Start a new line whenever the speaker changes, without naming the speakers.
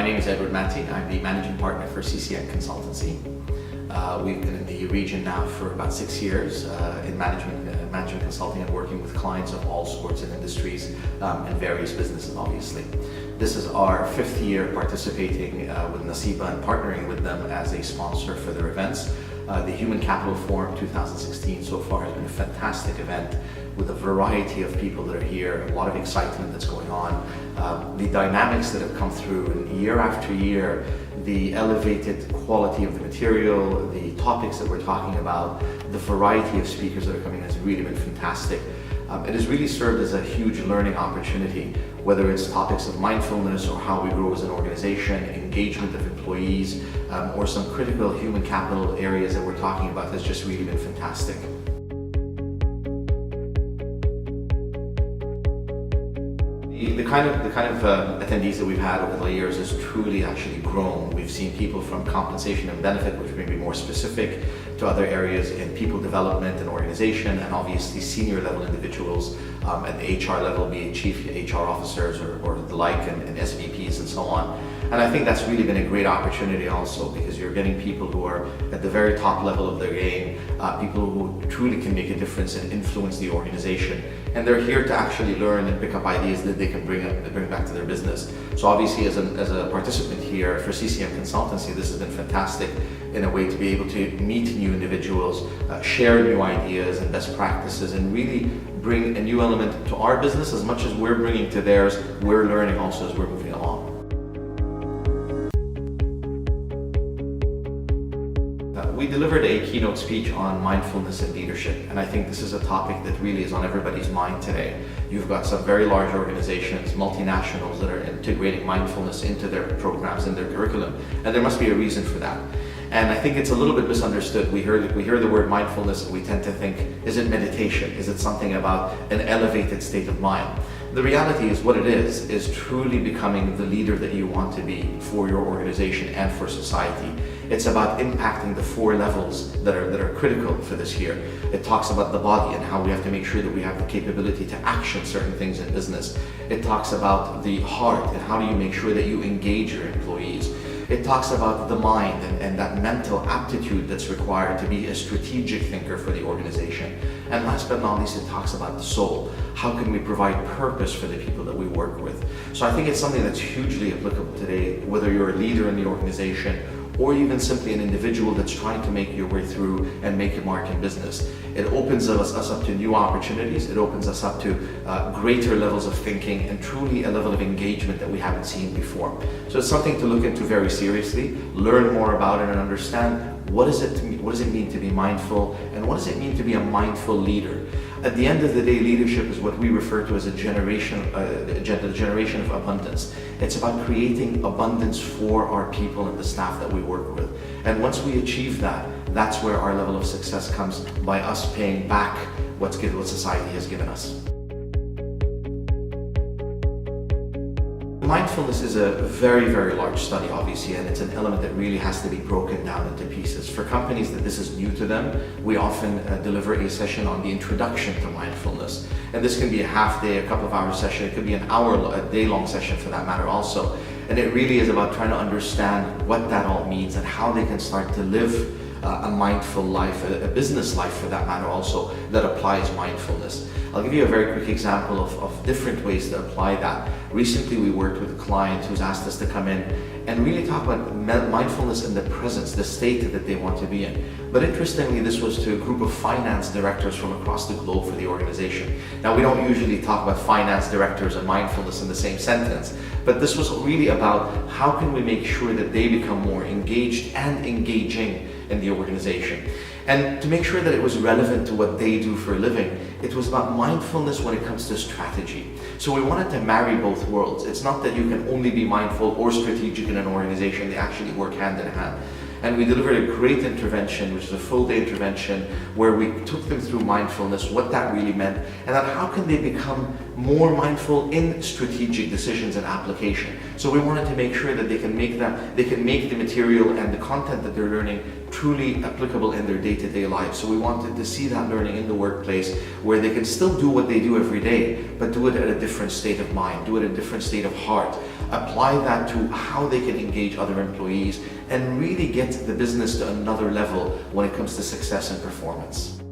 My name is Edward Matti. I'm the managing partner for CCM Consultancy. We've been in the region now for about 6 years in management consulting and working with clients of all sorts of industries and various businesses, obviously. This is our 5th year participating with Nasiba and partnering with them as a sponsor for their events. The Human Capital Forum 2016 so far has been a fantastic event with a variety of people that are here, a lot of excitement that's going on. The dynamics that have come through, and year after year, the elevated quality of the material, the topics that we're talking about, the variety of speakers that are coming has really been fantastic. It has really served as a huge learning opportunity, whether it's topics of mindfulness or how we grow as an organization, engagement of employees, or some critical human capital areas that we're talking about has just really been fantastic. The kind of attendees that we've had over the years has truly actually grown. We've seen people from compensation and benefit, which may be more specific, to other areas in people development and organization, and obviously senior level individuals at the HR level, be it chief HR officers or the like, and SVPs and so on. And I think that's really been a great opportunity also, because you're getting people who are at the very top level of their game, people who truly can make a difference and influence the organization. And they're here to actually learn and pick up ideas that they can bring back to their business. So obviously as a participant here for CCM Consultancy, this has been fantastic in a way to be able to meet new individuals, share new ideas and best practices, and really bring a new element to our business. As much as we're bringing to theirs, we're learning also as we're moving along. We delivered a keynote speech on mindfulness and leadership, and I think this is a topic that really is on everybody's mind today. You've got some very large organizations, multinationals, that are integrating mindfulness into their programs and their curriculum, and there must be a reason for that. And I think it's a little bit misunderstood. We hear the word mindfulness and we tend to think, is it meditation? Is it something about an elevated state of mind? The reality is what it is truly becoming the leader that you want to be for your organization and for society. It's about impacting the 4 levels that are critical for this year. It talks about the body and how we have to make sure that we have the capability to action certain things in business. It talks about the heart and how do you make sure that you engage your employees. It talks about the mind and that mental aptitude that's required to be a strategic thinker for the organization. And last but not least, it talks about the soul. How can we provide purpose for the people that we work with? So I think it's something that's hugely applicable today, whether you're a leader in the organization or even simply an individual that's trying to make your way through and make a mark in business. It opens us up to new opportunities. It opens us up to greater levels of thinking and truly a level of engagement that we haven't seen before. So it's something to look into very seriously, learn more about it and understand what does it mean to be mindful, and what does it mean to be a mindful leader. At the end of the day, leadership is what we refer to as the generation of abundance. It's about creating abundance for our people and the staff that we work with. And once we achieve that, that's where our level of success comes, by us paying back what society has given us. Mindfulness is a very, very large study, obviously, and it's an element that really has to be broken down into pieces. For companies that this is new to them, we often deliver a session on the introduction to mindfulness. And this can be a half day, a couple of hour session, it could be a day-long session for that matter also. And it really is about trying to understand what that all means and how they can start to live a mindful life, a business life for that matter also, that applies mindfulness. I'll give you a very quick example of different ways to apply that. Recently we worked with a client who's asked us to come in and really talk about mindfulness in the presence, the state that they want to be in. But interestingly, this was to a group of finance directors from across the globe for the organization. Now, we don't usually talk about finance directors and mindfulness in the same sentence, but this was really about how can we make sure that they become more engaged and engaging in the organization. And to make sure that it was relevant to what they do for a living, it was about mindfulness when it comes to strategy. So we wanted to marry both worlds. It's not that you can only be mindful or strategic in an organization, they actually work hand in hand. And we delivered a great intervention, which is a full day intervention, where we took them through mindfulness, what that really meant, and then how can they become more mindful in strategic decisions and application. So we wanted to make sure that they can make the material and the content that they're learning truly applicable in their day-to-day life. So we wanted to see that learning in the workplace where they can still do what they do every day, but do it at a different state of mind, do it at a different state of heart, apply that to how they can engage other employees, and really get the business to another level when it comes to success and performance.